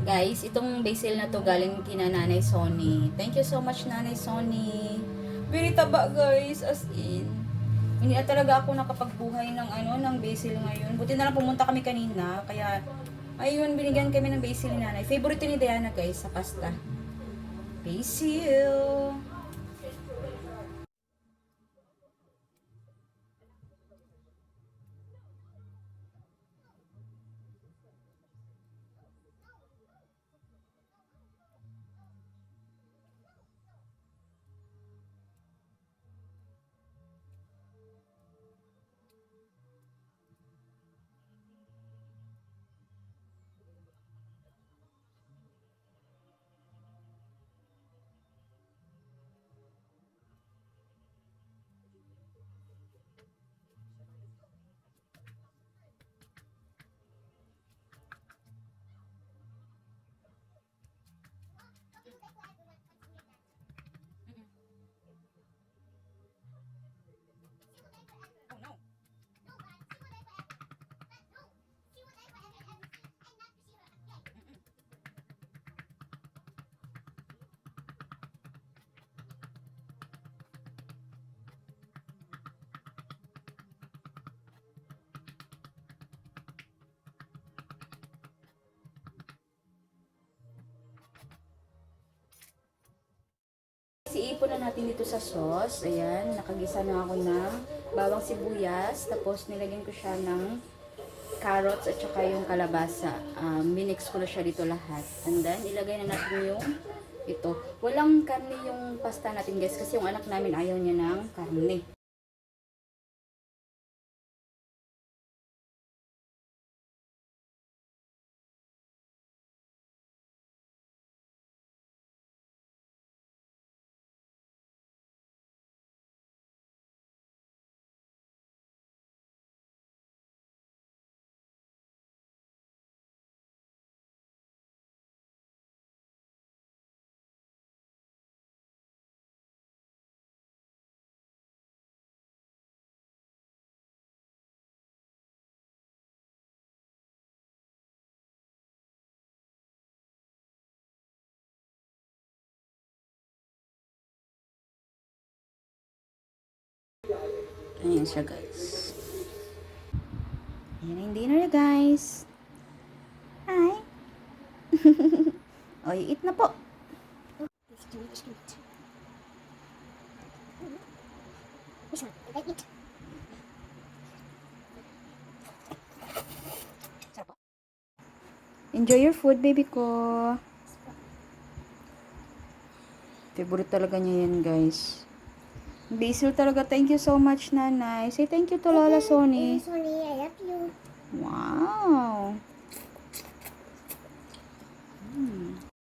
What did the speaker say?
Guys, itong basil na to galing kina Nanay Sonny. Thank you so much, Nanay Sonny. Very taba, guys, as in. Hindi na talaga ako nakapagbuhay ng ng basil ngayon. Buti na lang pumunta kami kanina, kaya ayun, binigyan kami ng basil ni Nanay. Favorite ni Diana, guys, sa pasta. Basil. Iipon na natin dito sa sauce. Ayan, nakagisa na ako ng bawang sibuyas. Tapos nilagyan ko siya ng carrots at saka yung kalabasa. Minix ko na siya dito lahat. And then, ilagay na natin yung ito. Walang karne yung pasta natin, guys, kasi yung anak namin ayaw niya ng karne. Ayan siya, guys. Ayan yung dinner, guys. Hi! O, eat na po. Enjoy your food, baby ko. Favorite talaga niya yan, guys. Basil talaga. Thank you so much, Nanay. Say thank you to Lola Sonny. Sonny, I love you. Wow.